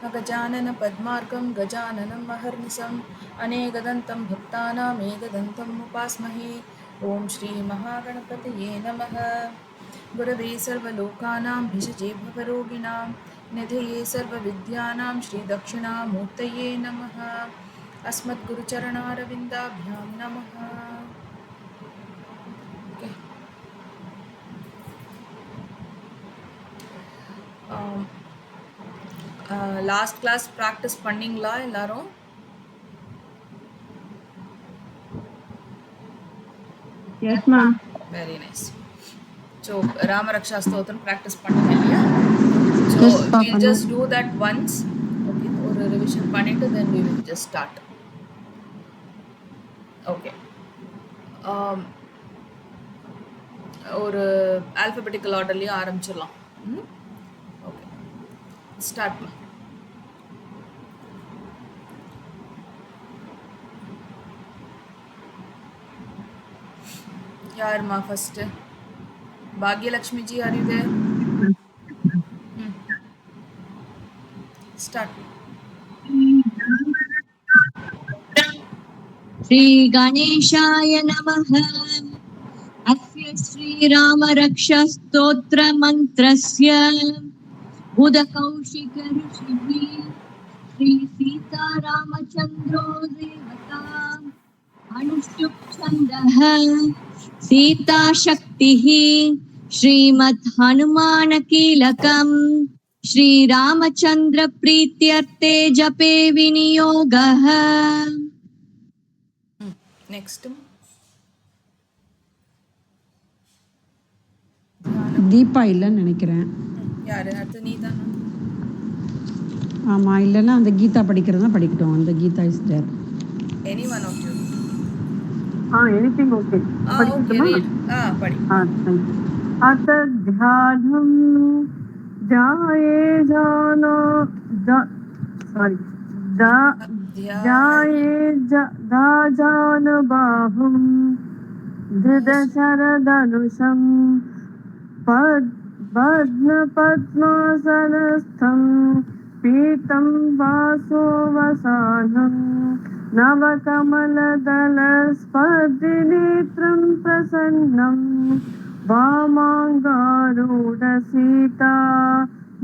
गजानन पद्मार्कं गजाननं महर्निशम् अनेकदन्तं भक्तानामेकदन्तम् उपास्महे। ॐ श्री महागणपतये नमः। गुरवे सर्वलोकानां भिषजे भवरोगिणां निधये सर्वविद्यानां श्रीदक्षिणामूर्तये नमः। अस्मद्गुरुचरणारविन्दाभ्यां नमः। Okay. லாஸ்ட் கிளாஸ் ப்ராக்டிஸ் பண்ணிங்களா எல்லாரும்? Yes, ma'am. Very nice. So Ramraksha Stotram practice பண்ணுங்க இல்லையா? So Yes, will Papa. Just do that once. Okay, ஒரு ரிவிஷன் பண்ணிட்டு then we will just start. Okay, ஒரு ஆல்ஃபபெட்டிக்கல் ஆர்டர்லேயே ஆரம்பிச்சிடலாம். Okay, start. யாருமா first? Bhagyalakshmi ji, are you there? Start. Shri गणेशाय नमः। अस्य श्रीरामरक्षास्तोत्रमन्त्रस्य बुधकौशिक ऋषिः श्री सीतारामचन्द्रो देवता अनुष्टुप् छन्दः सीताशक्तिः श्रीमद् हनुमानकीलकम् श्रीरामचन्द्र प्रीत्यर्थे जपे विनियोगः। நெக்ஸ்ட் தீபா இல்லைன்னு நினைக்கிறேன். யாரு? அடுத்து நீ தானா? ஆமாம், இல்லைன்னா அந்த கீதா படிக்கிறதா படிக்கட்டும். அந்த Gita is there. Any one of you. Anything okay okay, read. படி. अत ध्यानं जाये जानो सॉरी जाये दाजान बाहुं धृतशरधनुषं पद्मपद्मासनस्थं पीतं वासोवसानं नवकमलदलस्पर्धिनेत्रं प्रसन्नं वामाङ्गारूढसीता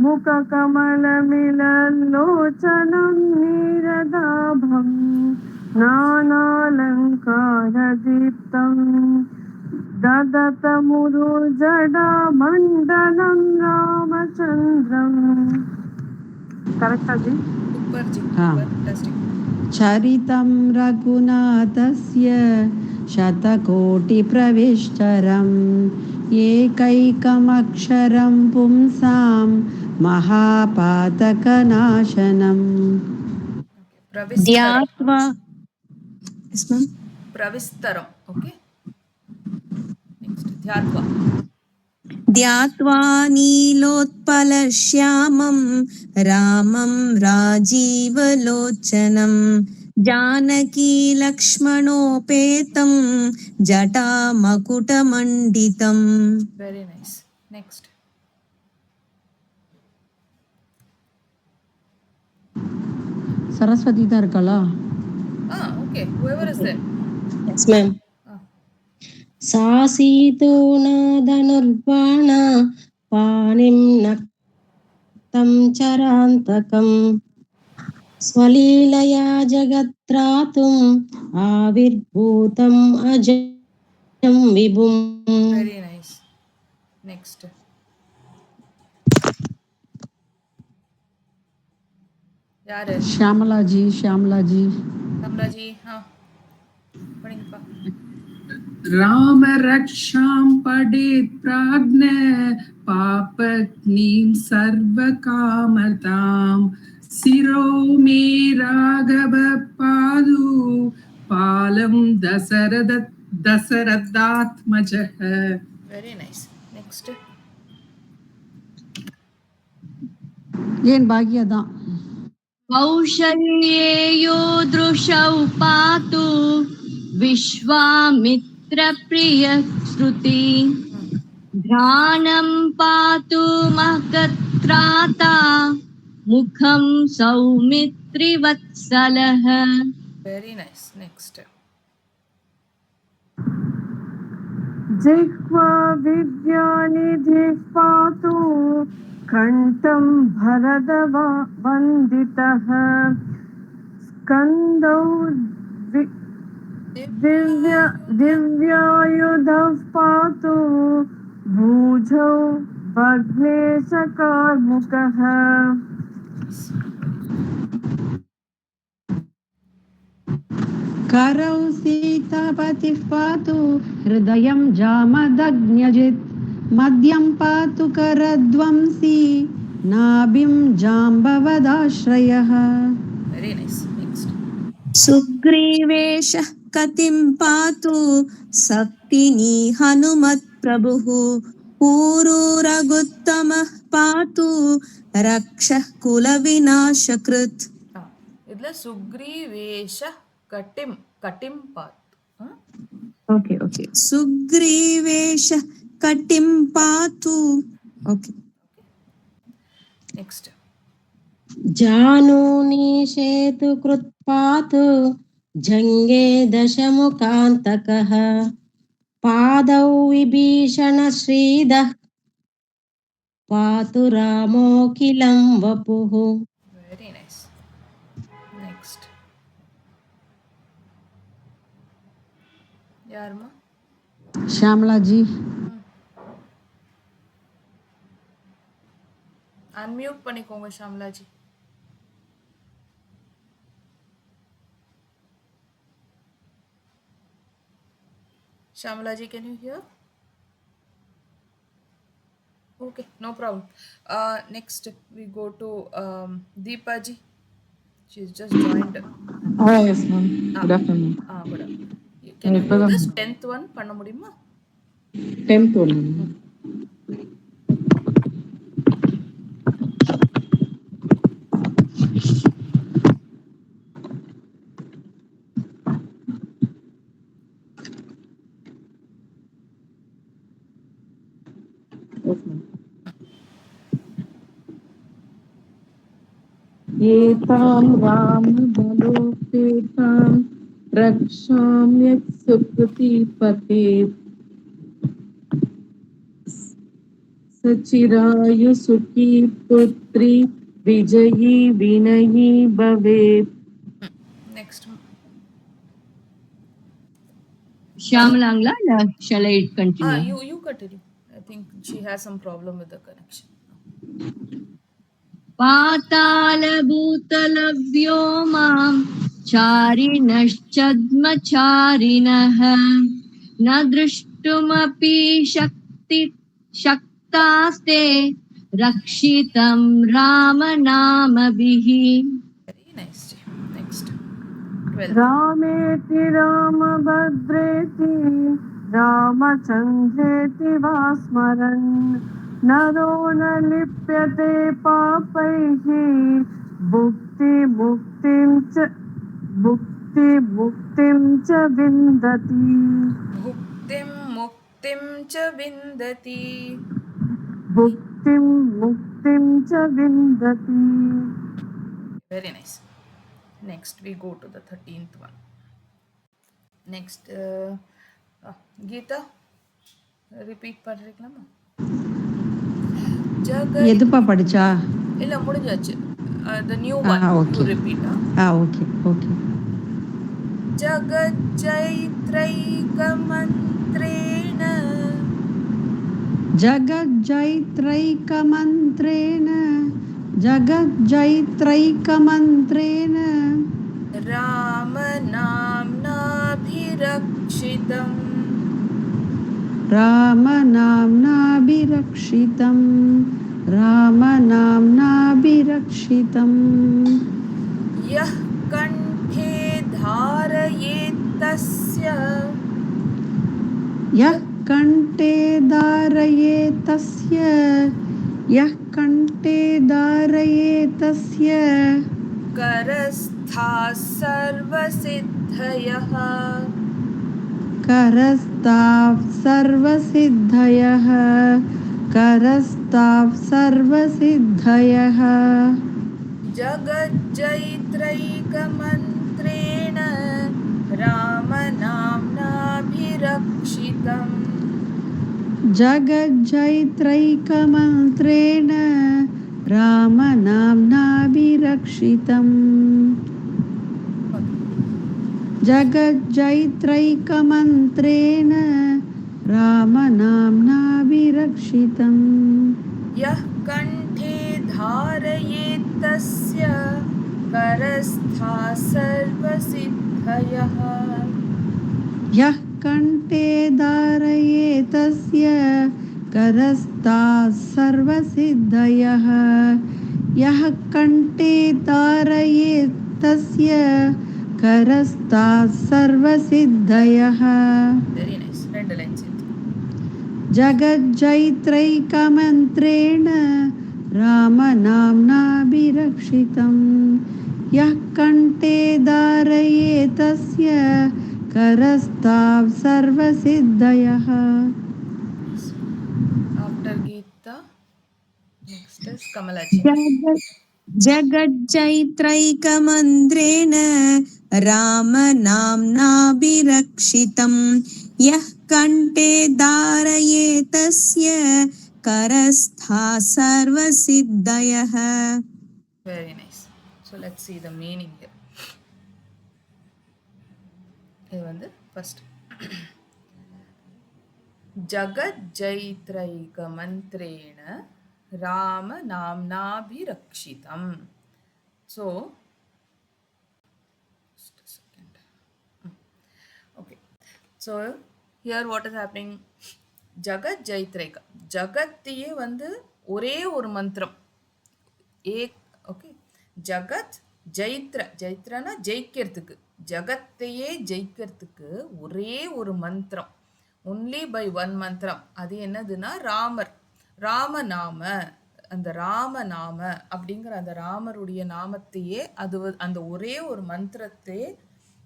मुखकमलमिलल्लोचनं नीरदाभं नानालङ्कारदीप्तं ददतमुरुजडामण्डलं रामचन्द्रम्. करेक्ट जी? சூப்பர் ஜி, ஆ. ஃபண்டாஸ்டிக். சரிதம் ரகுநாதஸ்ய शतकोटिप्रविष्टरम् एकैकमक्षरं पुंसां महापातकनाशनम् ध्यात्वा பிரவிஸ்தரம். ஓகே, நெக்ஸ்ட் த்யாத்வா. ध्यात्वा नीलोत्पलश्यामं रामं राजीवलोचनं जानकी लक्ष्मणोपेतं जटामकुटमण्डितम्। Very nice. நெக்ஸ்ட் சரஸ்வதி தான் இருக்காளா? Okay, whoever is there. Yes, ma'am. सासीतो नादनुर्बाण पाणिं नक्तं चरान्तकं स्वलीलया जगत्त्रातुम् आविर्भूतम् अजं विभुम्। Very nice. நெக்ஸ்ட் யாரு? ஷியாமலாஜி. ஷியாமலாஜி கமலாஜி. படிங்கப்பா. राम रक्षां पडेत् प्राज्ञ पापग्निं सर्वकामतां शिरो मे राघव पादु पालं दशरथात्मजः. Very nice. நெக்ஸ்ட் ஏன் பாக்யா தான். कौशल्येयो दृशौ पातु विश्वामित्रप्रियश्रुति घ्राणं पातु महत्त्राता मुखं सौमित्रिवत्सलः Very nice. Next. जिह्वा विद्यानिधिः पातु कण्ठं भरदवन्दितः स्कन्दौ दिव्यायुधः पातु भुजौ भग्नेशकार्मुकः करौ सीतापतिः पातु हृदयं जामदग्न्यजित् मद्यं पातु करध्वंसी नाभिं जाम्बवदाश्रयः. Very nice. Next. सुग्रीवेशः कतिं पातु सक्तिनी हनुमत्प्रभुः पूरुरगुत्तमः पातु रक्षः कुलविनाशकृत् इदला सुग्रीवेश कटिम पात. ओके ओके सुग्रीवेशः कटिं पातु ओके Next. जानूनि सेतुकृत्पातु जङ्गे दशमुखान्तकः पादौ विभीषणश्रीदः पातु रामोऽखिलं वपुः. Very nice. Next. Yarma. श्यामला जी. Unmute பண்ணிக்கோங்க Shamla G. Shamla ji, can you hear? Okay, no problem. Next we go to Deepa ji. She's just joined. Yes, ma'am. Good afternoon. Good afternoon. Can you do this 10th one? பண்ண முடியுமா? 10th one. Yes, ma'am. एतां रामबलोपेतां रक्षाम्यत् सुकृतिपते सचिरायुसुखी पुत्री विजयी विनयी भवेत्. Next. Shyamala, shall I continue? You continue. I think she has some problem with the connection. पातालभूतलव्योमां चारिणश्चद्मचारिणः न द्रष्टुमपि शक्तास्ते रक्षितं रामनामभिः. Very nice. Next. 12. रामेति रामभद्रेति रामचन्द्रेति वा स्मरन् नरो न लिप्यते पापैः भुक्तिमुक्तिं च विन्दति. भुक्तिं मुक्तिं च विन्दति. भुक्तिं मुक्तिं च विन्दति. Very nice. Next we go to the 13th one. Next Geeta, repeat பண்றீங்களா? எதுப்பா படிச்சா? இல்ல முடிஞ்சாச்சு. The new one. Okay. You repeat. Okay. जगज्जैत्रैकमन्त्रेण जगज्जैत्रैकमन्त्रेण रामनाम्नाभिरक्षितं यः कण्ठे धारयेत्तस्य करस्थाः सर्वसिद्धयः जगज्जैत्रैकमन्त्रेण रामनाम्नाभिरक्षितम् जगज्जैत्रैकमन्त्रेण रामनाम्नाभिरक्षितम् जगज्जैत्रैकमन्त्रेण रामनाम्नाभिरक्षितम् यः कण्ठे धारयेत्तस्य करस्था सर्वसिद्धयः यः कण्ठे धारयेतस्य करस्ताः सर्वसिद्धयः यः कण्ठे धारयेतस्य करस्ताः सर्वसिद्धयः वेरी नाइस ரெண்டு லைன் சேர்த்து जगज्जैत्रैकमन्त्रेण रामनाम्नाभिरक्षितम् यः कण्ठे धारयेतस्य करस्ताः सर्वसिद्धयः after Gita next is Kamlaji जगज्जैत्रैकमन्त्रेण रामनाम्नाभिरक्षितं यः कण्ठे धारयेतस्य करस्था सर्वसिद्धयः very nice so let's see the meaning here இது வந்து first जगज्जैत्रैकमन्त्रेण रामनाम्नाभिरक्षितम् so just a second okay so here what is happening ஜகஜைத்ரைக ஜகத்தியே வந்து ஒரே ஒரு மந்திரம் ஏக் ஓகே ஜகத் ஜைத்ர ஜைத்ரனா ஜெயிக்கிறதுக்கு ஜகத்தையே ஜெயிக்கிறதுக்கு ஒரே ஒரு மந்திரம் ஒன்லி பை ஒன் மந்திரம் அது என்னதுன்னா ராமர் ராமநாம அந்த ராமநாம அப்படிங்கிற அந்த ராமருடைய நாமத்தையே அது அந்த ஒரே ஒரு மந்திரத்தையே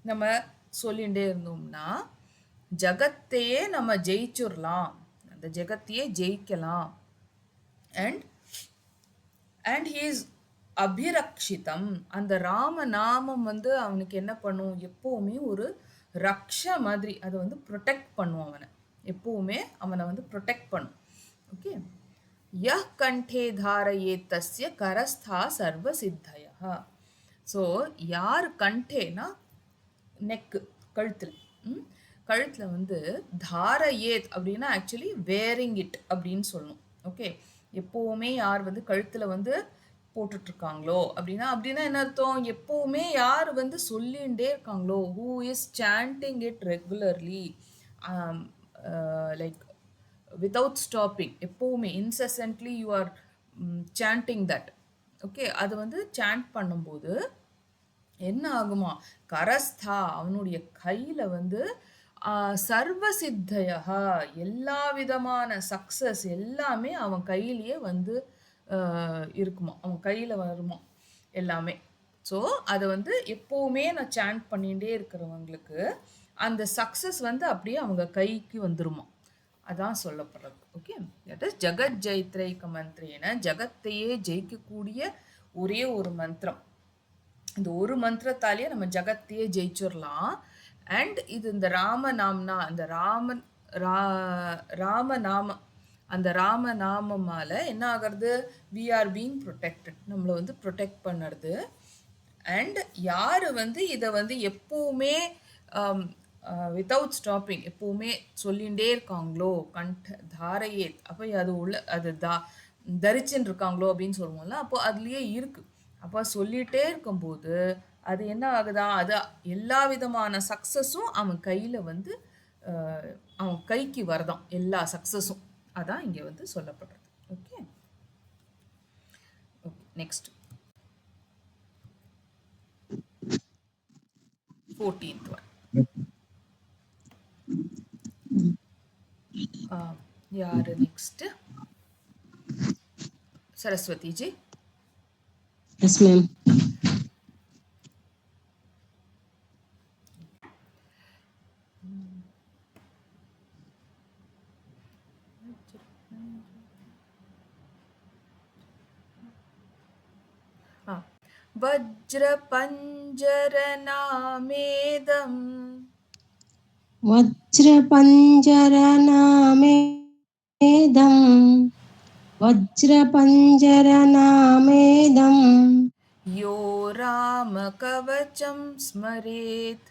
நம்ம சொல்லிகிட்டே இருந்தோம்னா ஜகத்தையே நம்ம ஜெயிச்சுடலாம் அந்த ஜெகத்தையே ஜெயிக்கலாம் அண்ட் அண்ட் ஹீ இஸ் அபிரக்ஷிதம் அந்த ராம நாமம் வந்து அவனுக்கு என்ன பண்ணும் எப்போவுமே ஒரு ரக்ஷ மாதிரி அதை வந்து ப்ரொடெக்ட் பண்ணும் அவனை எப்போவுமே அவனை வந்து ப்ரொடெக்ட் பண்ணும் ஓகே யஹ் கண்டே தாரயே தஸ்ய கரஸ்தா சர்வ சித்தயா ஸோ யார் கண்டேனா நெக்கு கழுத்தில் கழுத்தில் வந்து தாரயேத் அப்படின்னா ஆக்சுவலி வேரிங் இட் அப்படின்னு சொல்லணும் ஓகே எப்போவுமே யார் வந்து கழுத்தில் வந்து போட்டுட்ருக்காங்களோ அப்படின்னா என்ன அர்த்தம் எப்போவுமே யார் வந்து சொல்லிகிட்டே இருக்காங்களோ who is chanting it regularly like without stopping எப்போவுமே incessantly you are chanting that okay அது வந்து சாண்ட் பண்ணும்போது என்ன ஆகுமா கரஸ்தா அவனுடைய கையில் வந்து சர்வசித்தயா எல்லா விதமான சக்ஸஸ் எல்லாமே அவன் கையிலேயே வந்து இருக்குமா அவன் கையில் வருமா எல்லாமே ஸோ அதை வந்து எப்போவுமே நான் சாண்ட் பண்ணிகிட்டே இருக்கிறவங்களுக்கு அந்த சக்ஸஸ் வந்து அப்படியே அவங்க கைக்கு வந்துருமா அதான் சொல்லப்படுறது ஓகே தட் இஸ் ஜகத் ஜெயித்ரைக்க மந்திரேன ஜகத்தையே ஜெயிக்கக்கூடிய ஒரே ஒரு மந்திரம் இந்த ஒரு மந்திரத்தாலேயே நம்ம ஜகத்தையே ஜெயிச்சிடலாம் அண்ட் இது இந்த ராமநாம்னா அந்த ராமநாம அந்த ராமநாமமால என்ன ஆகிறது வி ஆர் பீங் ப்ரொடெக்டட் நம்மளை வந்து ப்ரொடெக்ட் பண்ணுறது அண்ட் யார் வந்து இதை வந்து எப்போவுமே வித்தவுட் ஸ்டாப்பிங் எப்போவுமே சொல்லிகிட்டே இருக்காங்களோ தாரையே அப்போ அது அது தரிச்சுன்னு இருக்காங்களோ அப்படின்னு சொல்லுவோம்ல அப்போ அதுலேயே இருக்குது அப்போ சொல்லிகிட்டே இருக்கும்போது அது என்ன ஆகுதா அது எல்லா விதமான சக்ஸஸும் அவன் கையில் வந்து அவன் கைக்கு வரதான் எல்லா சக்ஸஸும் அதான் இங்கே வந்து சொல்லப்படுறது okay okay next 14th one யாரு next Saraswati ji Yes, ma'am. वज्रपञ्जरनामेदम् वज्रपञ्जरनामेदम् यो रामकवचं स्मरेत्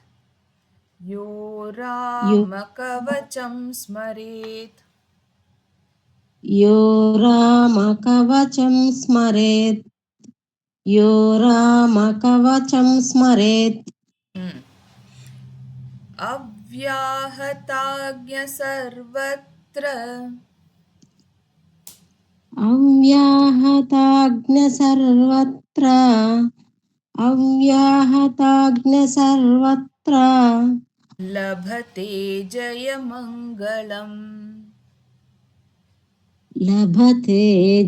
यो यो रामकवचं स्मरेत् यो रामकवचं स्मरेत् यो रामकवचं स्मरेत् अव्याहताज्ञ सर्वत्र अव्याहताग्नसर्वत्र अव्याहताग्नसर्वत्र लभते जयमङ्गलम् लभते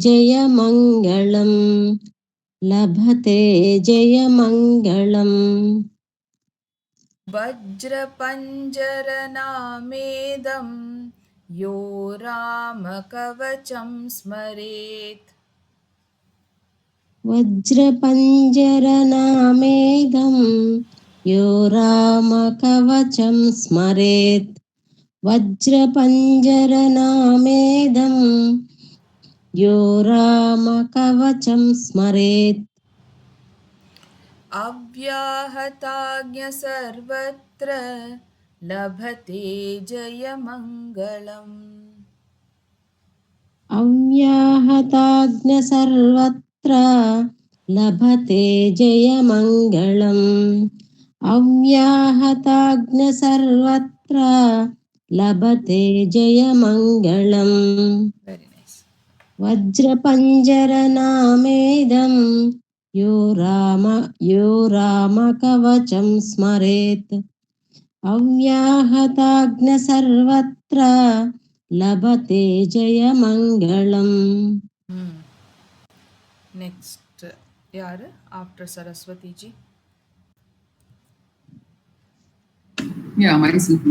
जयमङ्गलम् लभते जयमङ्गलम् वज्रपञ्जरनामेदं यो रामकवचं स्मरेत् वज्रपञ्जरनामेदं यो रामकवचं स्मरेत् वज्रपञ्जरनामेदं यो रामकवचं स्मरेत् अव्याहताज्ञ सर्वत्र लभते जयमङ्गलम् अव्याहताग्नसर्वत्र लभते जयमङ्गलम् अव्याहताग्नसर्वत्र लभते जयमङ्गलम् वेरि नैस् वज्रपञ्जरनामेदं यो रामकवचं स्मरेत् अव्याहताग्नसर्वत्र लभते जयमङ्गलम् नेक्स्ट यार after Saraswati ji Yeah, myself.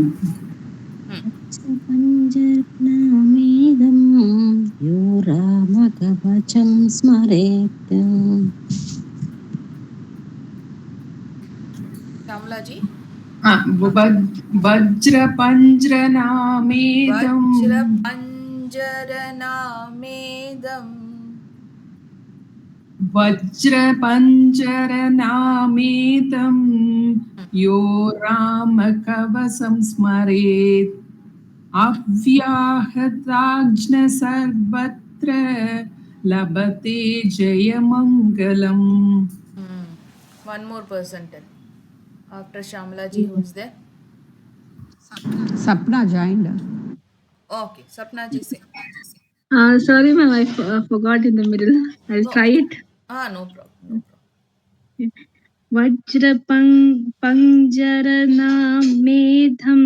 वज्रपञ्जरनामेदं यो रामकवचं स्मरेत् श्यामला जी वज्रपञ्जरनामेदम् वज्रपञ्जरनामेदम् यो रामकवचं स्मरेत् अव्याहताग्न सर्वत्र लभते जयमङ्गलम् one more person tell after Shamala ji who is there Sapna joined. okay Sapna ji say Sorry, ma'am, I forgot in the middle. I'll try it. no problem वज्रपञ्जरनामेधं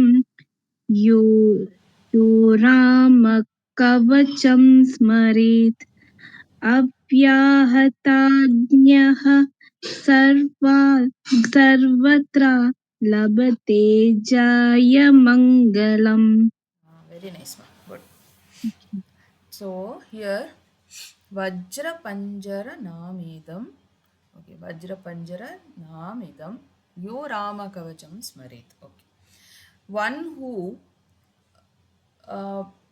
यो रामकवचं स्मरेत् अव्याहताज्ञः सर्वत्र लभते जयमङ्गलम्. very nice ma good so here Vajra Panjara Namidam okay Vajra Panjara Namidam Yo Rama Kavacham Smaret okay one who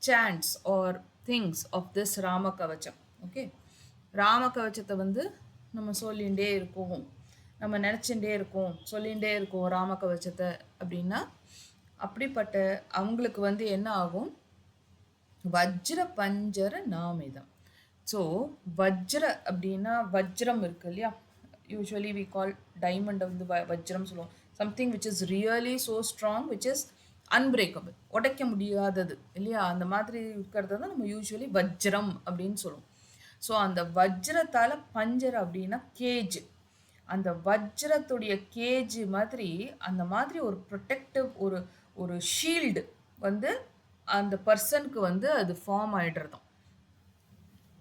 chants or thinks of this Rama Kavacham okay Rama Kavachata வந்து நம்ம சொல்லிண்டே இருக்கோம் நம்ம நினச்சிண்டே இருக்கோம் சொல்லிண்டே இருக்கோம் ராம கவச்சத்தை அப்படின்னா அப்படிப்பட்ட அவங்களுக்கு வந்து என்ன ஆகும் வஜ்ர பஞ்சர நாமிதம் ஸோ வஜ்ர அப்படின்னா வஜ்ரம் இருக்கு இல்லையா யூஸ்வலி வி கால் டைமண்ட் வந்து வஜ்ரம் சொல்லுவோம் something which is really so strong which is unbreakable உடைக்க முடியாதது இல்லையா அந்த மாதிரி இருக்கிறத தான் நம்ம யூஸ்வலி வஜ்ரம் அப்படின்னு சொல்லுவோம் ஸோ அந்த வஜ்ரத்தால் பஞ்சர் அப்படின்னா கேஜ் அந்த வஜ்ரத்துடைய கேஜ் மாதிரி அந்த மாதிரி ஒரு ப்ரொடெக்டிவ் ஒரு ஒரு ஷீல்டு வந்து அந்த பர்சனுக்கு வந்து அது ஃபார்ம் ஆயிடுறதும்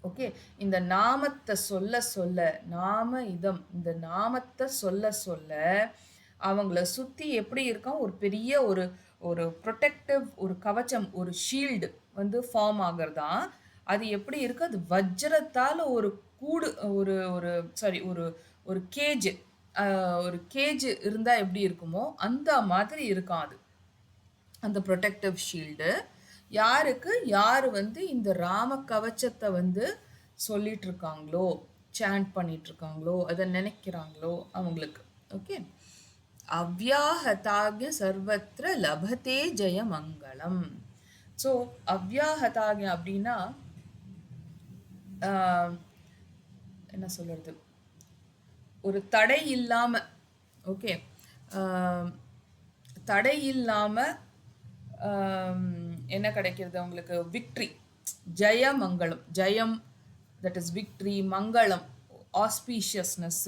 ஓகே இந்த நாமத்தை சொல்ல சொல்ல நாம இதம் இந்த நாமத்தை சொல்ல சொல்ல அவங்கள சுற்றி எப்படி இருக்கான் ஒரு பெரிய ஒரு ஒரு ப்ரொடெக்டிவ் ஒரு கவச்சம் ஒரு ஷீல்டு வந்து ஃபார்ம் ஆகிறதா அது எப்படி இருக்கு அது வஜ்ரத்தால் ஒரு கூடு ஒரு ஒரு சாரி ஒரு ஒரு கேஜ் ஒரு கேஜ் இருந்தால் எப்படி இருக்குமோ அந்த மாதிரி இருக்கான் அது, அந்த ப்ரொடெக்டிவ் ஷீல்டு. யாருக்கு யார் வந்து இந்த ராம கவச்சத்தை வந்து சொல்லிட்டு இருக்காங்களோ, சாண்ட் பண்ணிட்டு இருக்காங்களோ, அதை நினைக்கிறாங்களோ அவங்களுக்கு. ஓகே, அவ்யாஹதாக்ய சர்வத்திர லபதே ஜெய மங்களம். ஸோ அவ்யாஹதாக்ய அப்படின்னா என்ன சொல்றது, ஒரு தடை இல்லாம, ஓகே, தடை இல்லாம என்ன கிடைக்கிறது அவங்களுக்கு, விக்ட்ரி, ஜெய மங்களம், ஜெயம் தட் இஸ் விக்ட்ரி, மங்களம் ஆஸ்பீஷியஸ்னஸ்,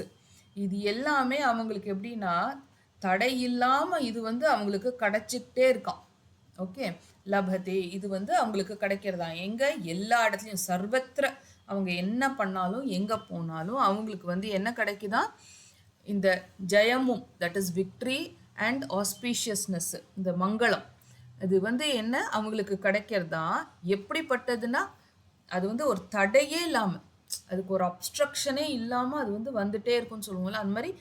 இது எல்லாமே அவங்களுக்கு எப்படின்னா தடை இல்லாம இது வந்து அவங்களுக்கு கிடைச்சிக்கிட்டே இருக்கான். ஓகே, லபதே இது வந்து அவங்களுக்கு கிடைக்கிறதா எங்க, எல்லா இடத்துலையும், சர்வத்திர அவங்க என்ன பண்ணாலும் எங்க போனாலும் அவங்களுக்கு வந்து என்ன கிடைக்குதா, இந்த ஜெயமும் that is victory and auspiciousness, இந்த மங்களம், இது வந்து என்ன அவங்களுக்கு கிடைக்கிறதா. எப்படிப்பட்டதுன்னா அது வந்து ஒரு தடையே இல்லாமல், அதுக்கு ஒரு அப்ஸ்ட்ரக்ஷனே இல்லாமல் அது வந்து வந்துட்டே இருக்கும்னு சொல்லுவோம்ல, அந்த மாதிரி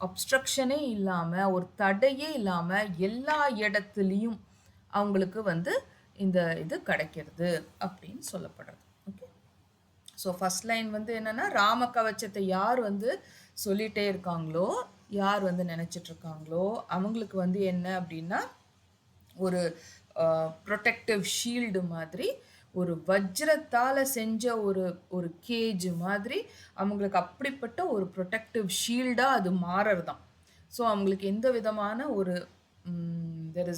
அப்ஸ்ட்ரக்ஷனே இல்லாமல் ஒரு தடையே இல்லாமல் எல்லா இடத்துலையும் அவங்களுக்கு வந்து இந்த இது கிடைக்கிறது அப்படின்னு சொல்லப்படுறது. ஓகே, ஸோ ஃபர்ஸ்ட் லைன் வந்து என்னென்னா, ராம கவச்சத்தை யார் வந்து சொல்லிகிட்டே இருக்காங்களோ, யார் வந்து நினச்சிட்டு இருக்காங்களோ அவங்களுக்கு வந்து என்ன அப்படின்னா ஒரு ப்ரொடெக்டிவ் ஷீல்டு மாதிரி, ஒரு வஜ்ரத்தால் செஞ்ச ஒரு கேஜ் மாதிரி அவங்களுக்கு அப்படிப்பட்ட ஒரு ப்ரொடெக்டிவ் ஷீல்டாக அது மாறுறதான். ஸோ அவங்களுக்கு எந்த விதமான ஒரு there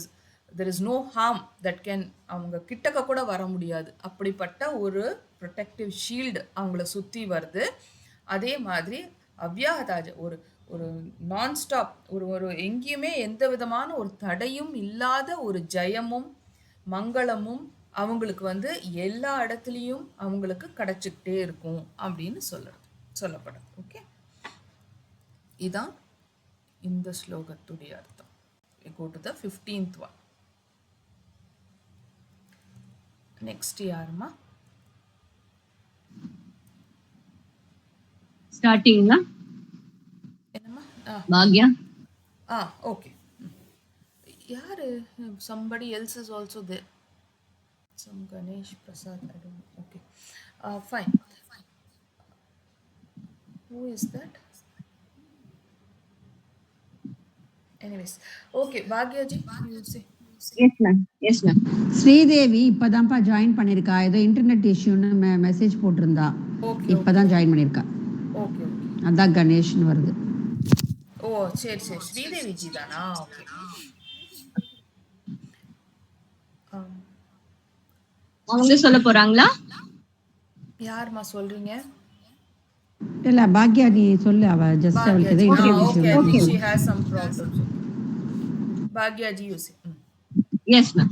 is no harm that can, அவங்க கிட்டக்க கூட வர முடியாது, அப்படிப்பட்ட ஒரு ப்ரொடெக்டிவ் ஷீல்டு அவங்கள சுற்றி வருது. அதே மாதிரி அவ்யாஹதாஜ ஒரு ஒரு நான்ஸ்டாப், ஒரு எங்கேயுமே எந்த விதமான ஒரு தடையும் இல்லாத ஒரு ஜெயமும் மங்களமும் அவங்களுக்கு வந்து எல்லா இடத்துலையும் அவங்களுக்கு கிடைச்சிக்கிட்டே இருக்கும் அப்படின்னு சொல்லப்படுது. ஓகே, இதான் இந்த ஸ்லோகத்துடைய அர்த்தம். Go to the 15th one. Next யாருமா? ஸ்டார்டிங்கா என்னம்மா? பாக்யா. Okay. யாரு? Somebody else is also there. Some Ganesh Prasad, I don't know. Okay. Fine. Who is that? Anyways. Okay, Bhagya ji, you say. Yes ma'am, yes ma'am. Sridevi இப்பதான்ப்பா join பண்ணிருக்கா, ஏதோ internet இஷ்யூன்னு message போட்டிருந்தா, இப்பதான் join பண்ணிருக்கா. Okay, அதான் கணேஷ்னு வருது. ஓ சரி சரி, ஸ்ரீதேவி ஜி தானா? ஓகே. அவங்க சொல்ல போறாங்களா? யாருமா சொல்றீங்க? இல்ல பாக்யா நீ சொல்லு, அவ ஜஸ்ட் அவளுக்கு ஏதோ internet issue. Okay, she has some problems. Bhagya ji, you say. Yes ma'am.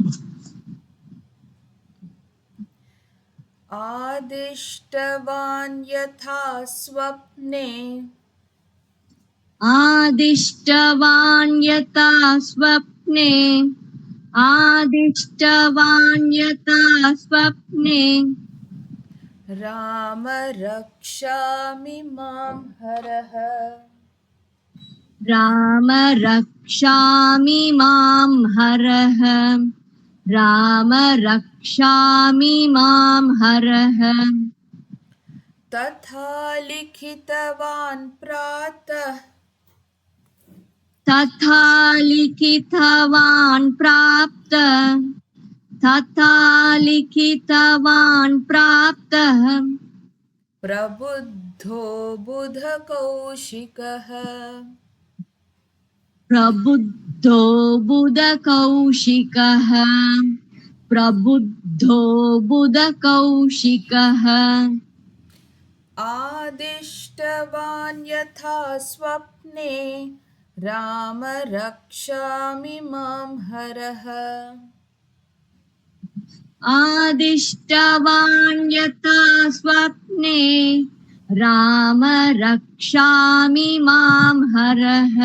आदिष्टवान् यथा स्वप्ने, आदिष्टवान् यथा स्वप्ने, आदिष्टवान् यथा स्वप्ने, राम रक्षामि मां हरः, राम रक्षामि मां हरः, राम रक्षामि मां हरः, तथा लिखितवान् प्रातः, तथा लिखितवान् प्राप्तः, तथा लिखितवान् प्राप्तः, प्रबुद्धो बुधकौशिकः, प्रबुद्धो बुधकौशिकः, प्रबुद्धो बुधकौशिकः, आदिष्टवान् यथा स्वप्ने, राम रक्षामि मां हरः, आदिष्टवान् यथा स्वप्ने, राम रक्षामि मां हरः,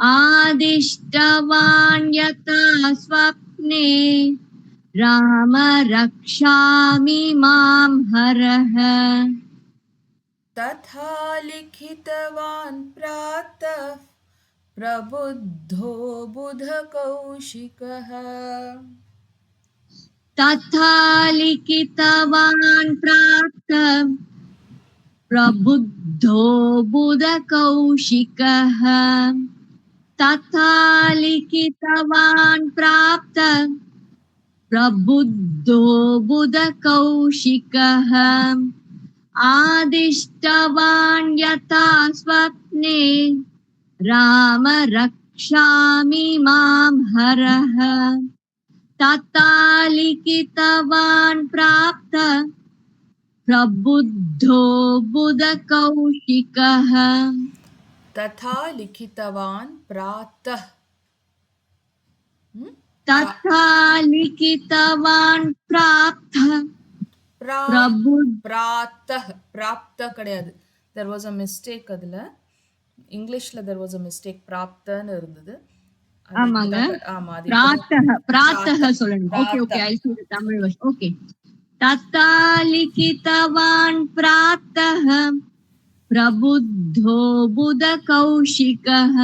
आदिष्टवान् यथा स्वप्ने, राम रक्षामि मां हरः. तथा लिखितवान् प्रातः प्रबुद्धो बुधकौशिकः तथा लिखितवान् प्रातः प्रबुद्धो बुधकौशिकः तथा लिखितवान् प्रातः प्रबुद्धो बुधकौशिकः आदिष्टवान् यथा स्वप्ने राम रक्षामि मां हरः तथा लिखितवान् प्राप्तः प्रबुद्धो बुधकौशिकः तथा लिखितवान् प्रातः तथा लिखितवान् प्राप्तः प्रातः प्राप्त கிடையாது. there was a mistake அதுல இங்கிலீஷ்ல there was a mistake பிராப்தன்னு இருந்தது. ஆமாங்க ஆமா அது प्रातः சொல்லணும். Okay okay I see the Tamil version. Okay तथा लिखितवान् प्रातः प्रबुद्धो बुधकौशिकः.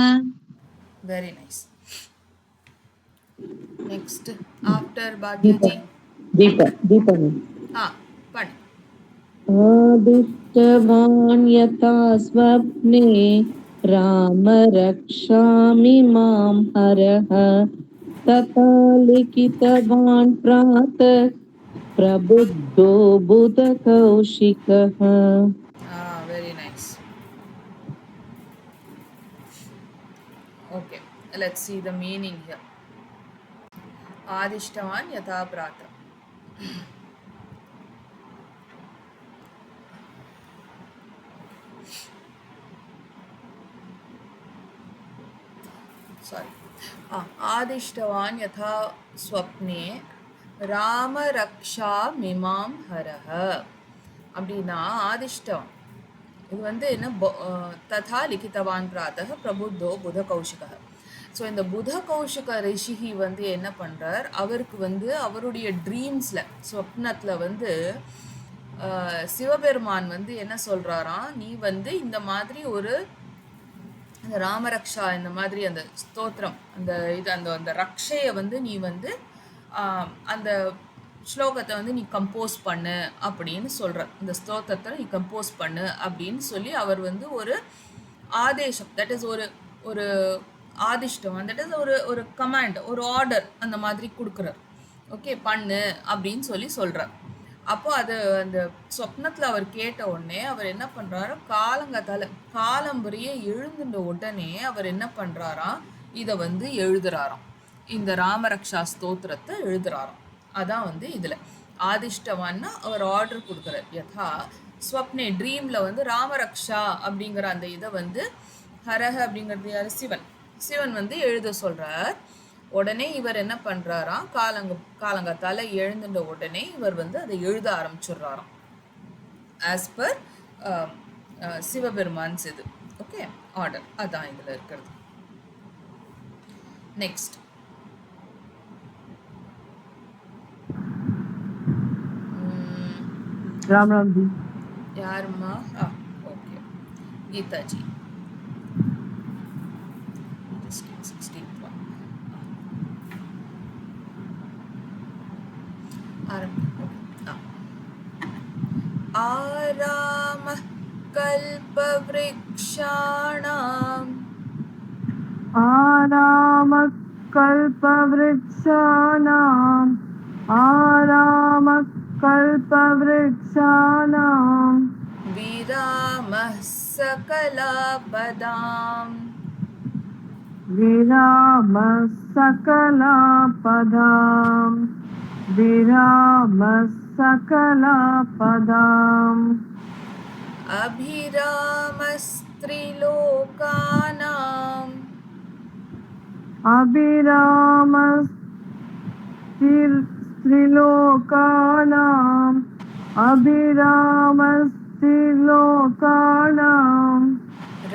very nice. next after Bhagyaji दीपनि pani आदिष्टवान् यथा स्वप्ने राम रक्षामि मां हरः तथा लिखितवान् प्रातः प्रबुद्धो बुधकौशिकः. very nice. okay, let's see the meaning here. आदिष्टवान् यथा प्रातः sorry आदिष्टवान् यथा स्वप्ने राम रक्षा मिमां हरः அப்படின்னா ஆதிஷ்டவான் இது வந்து என்ன ததா லிகிதவான் பிராத்தः பிரபுத்தோ புத கௌஷிகः. ஸோ இந்த புத கௌஷிக ரிஷிஹி வந்து என்ன பண்ணுறார், அவருக்கு வந்து அவருடைய ட்ரீம்ஸில் ஸ்வப்னத்தில் வந்து சிவபெருமான் வந்து என்ன சொல்கிறாராம், நீ வந்து இந்த மாதிரி ஒரு அந்த ராமரக்ஷா இந்த மாதிரி அந்த ஸ்தோத்திரம் அந்த இது அந்த அந்த ரக்ஷையை வந்து நீ வந்து அந்த ஸ்லோகத்தை வந்து நீ கம்போஸ் பண்ணு அப்படின்னு சொல்கிற, இந்த ஸ்தோத்திரத்தை நீ கம்போஸ் பண்ணு அப்படின்னு சொல்லி அவர் வந்து ஒரு ஆதேசம், தட் இஸ் ஒரு ஒரு ஆதிஷ்டம், தட் இஸ் ஒரு ஒரு கமாண்ட், ஒரு ஆர்டர் அந்த மாதிரி கொடுக்குறார். ஓகே பண்ணு அப்படின்னு சொல்லி சொல்கிறார். அப்போ அது அந்த சொப்னத்தில் அவர் கேட்ட உடனே அவர் என்ன பண்ணுறாரோ, காலம்பரிய எழுந்துட்ட உடனே அவர் என்ன பண்ணுறாராம், இதை வந்து எழுதுறாராம், இந்த ராமரக்ஷா ஸ்தோத்திரத்தை எழுதுறாராம். அதான் வந்து இதில் ஆதிஷ்டவான்னா அவர் ஆர்டர் கொடுக்குறார். யதா ஸ்வப்னே ட்ரீமில் வந்து ராமரக்ஷா அப்படிங்கிற அந்த இதை வந்து ஹரஹ அப்படிங்கிறது யார், சிவன் வந்து எழுத சொல்கிறார். உடனே இவர் என்ன பண்ணுறாராம், காலங்கத்தால் எழுந்துட்ட உடனே இவர் வந்து அதை எழுத ஆரம்பிச்சிடுறாராம் ஆஸ் பர் சிவபெருமான்ஸ் இது. ஓகே ஆர்டர் அதான் இதில் இருக்கிறது. நெக்ஸ்ட் राम राम जी. யாருமா? ஓகே கீதாஜி. आरामः कल्पवृक्षाणाम् आरामः कल्पवृक्षाणाम् आरामः कल्पवृक्षाणाम् विरामः सकलापदाम् विरामः सकलापदाम् विरामः सकलापदाम् अभिरामस्त्रिलोकानाम् अभिरामस्त्रिलोकानाम् अभिरामस्त्रिलोकानाम्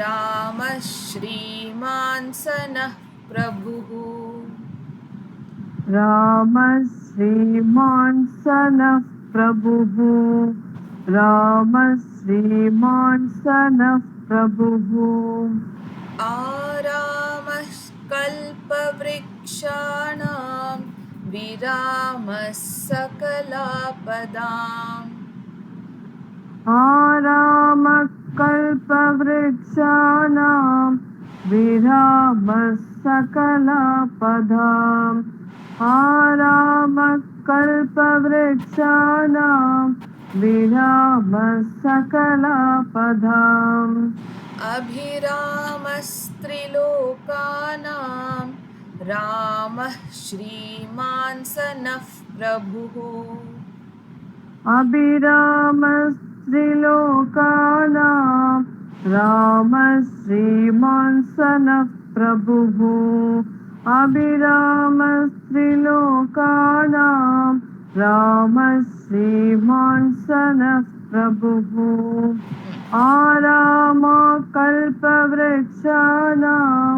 रामः श्रीमान् सनः प्रभुः रामः श्रीमान् सनः प्रभुः राम श्रीमान् सनः प्रभुः आरामः कल्पवृक्षाणां विरामः सकलापदाम् आरामः कल्पवृक्षाणां विरामः सकलापदाम् आरामः कल्पवृक्षाणां विरामः सकलापदाम् अभिरामस्त्रिलोकानां रामः श्रीमान् सनः प्रभुः अभिरामस्त्रिलोकानां रामः श्रीमान् सनः प्रभुः अभिरामस्त्रिलोकानां रामः श्रीमान् सनः प्रभुः आरामकल्पवृक्षाणां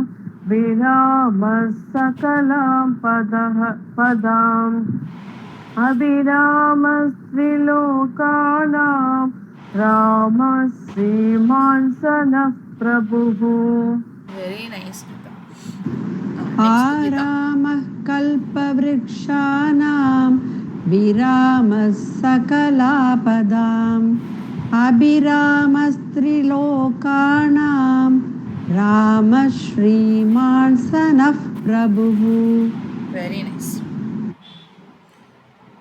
विरामः सकलां पदाम् अभिरामस्त्रिलोकानां रामः श्रीमान् सनः प्रभुः. Very nice, Gita. आरामः कल्पवृक्षाणां विरामः सकलापदाम् अभिरामस्त्रिलोकानां रामः श्रीमान् सनः प्रभुः. Very nice.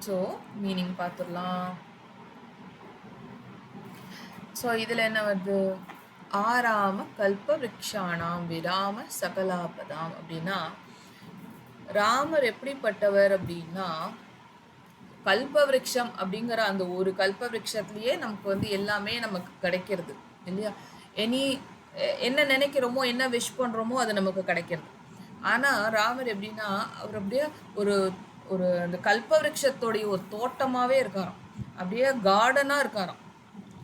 So, meaning பார்த்துடலாம். ஸோ இதில் என்ன வருது? ஆராம கல்ப விரக்ஷாணாம் விராம சகலாபதாம் அப்படின்னா ராமர் எப்படிப்பட்டவர் அப்படின்னா கல்பவிருக்ஷம் அப்படிங்கிற அந்த ஒரு கல்பவிருக்ஷத்துலேயே நமக்கு வந்து எல்லாமே நமக்கு கிடைக்கிறது இல்லையா? என்ன நினைக்கிறோமோ என்ன விஷ் பண்ணுறோமோ அது நமக்கு கிடைக்கிறது. ஆனால் ராமர் எப்படின்னா அவர் அப்படியே ஒரு ஒரு அந்த கல்பவிருக்ஷத்தோடைய ஒரு தோட்டமாகவே இருக்காராம், அப்படியே கார்டனாக இருக்காராம்.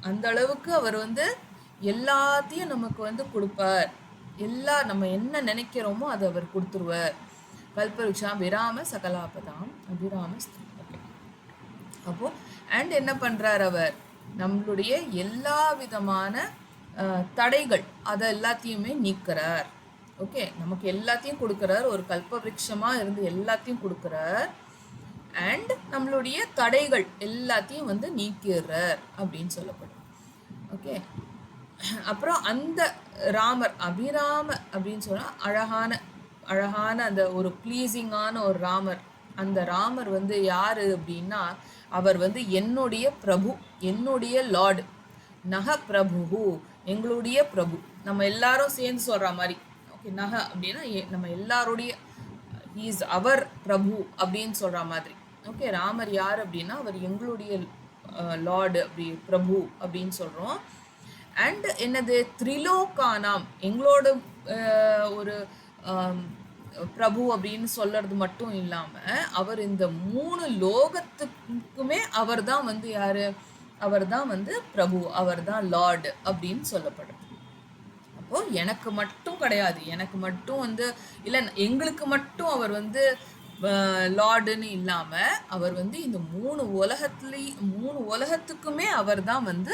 அந்த அளவுக்கு அவர் வந்து எல்லாத்தையும் நமக்கு வந்து கொடுப்பார். நம்ம என்ன நினைக்கிறோமோ அதை அவர் கொடுத்துருவார். கல்பவிருக்ஷா விராம சகலாபதாம் அபிராம. அப்போ அண்ட் என்ன பண்றார் அவர்? நம்மளுடைய எல்லா விதமான தடைகள் அதை எல்லாத்தையுமே நீக்கிறார். ஓகே, நமக்கு எல்லாத்தையும் கொடுக்குறார். ஒரு கல்பவிருக்ஷமா இருந்து எல்லாத்தையும் கொடுக்குறார். அண்ட் நம்மளுடைய தடைகள் எல்லாத்தையும் வந்து நீக்கிறார் அப்படின்னு சொல்லப்படும். ஓகே, அப்புறம் அந்த ராமர் அபிராம அப்படின்னு சொன்னா அழகான அந்த ஒரு ப்ளீஸிங்கான ஒரு ராமர். அந்த ராமர் வந்து யாரு அப்படின்னா அவர் வந்து என்னுடைய பிரபு, என்னுடைய லார்டு. நக பிரபு, எங்களுடைய பிரபு. நம்ம எல்லாரும் சேர்ந்து சொல்ற மாதிரி. ஓகே, நக அப்படின்னா நம்ம எல்லாருடைய, ஹீஸ் அவர் பிரபு அப்படின்னு சொல்ற மாதிரி. ஓகே, ராமர் யார் அப்படின்னா அவர் எங்களுடைய லார்டு, அப்படி பிரபு அப்படின்னு சொல்றோம். அண்ட் என்னது? த்ரிலோகானாம், எங்களோட ஒரு பிரபு அப்படின்னு சொல்றது மட்டும் இல்லாம அவர் இந்த 3 லோகத்துக்குமே அவர் தான் வந்து யாரு? அவர் தான் வந்து பிரபு, அவர் தான் லார்டு அப்படின்னு சொல்லப்படுறது. அப்போ எனக்கு மட்டும் கிடையாது, எனக்கு மட்டும் வந்து இல்லை, எங்களுக்கு மட்டும் அவர் வந்து லார்டுன்னு இல்லாம அவர் வந்து இந்த 3 உலகத்துக்குமே அவர் தான் வந்து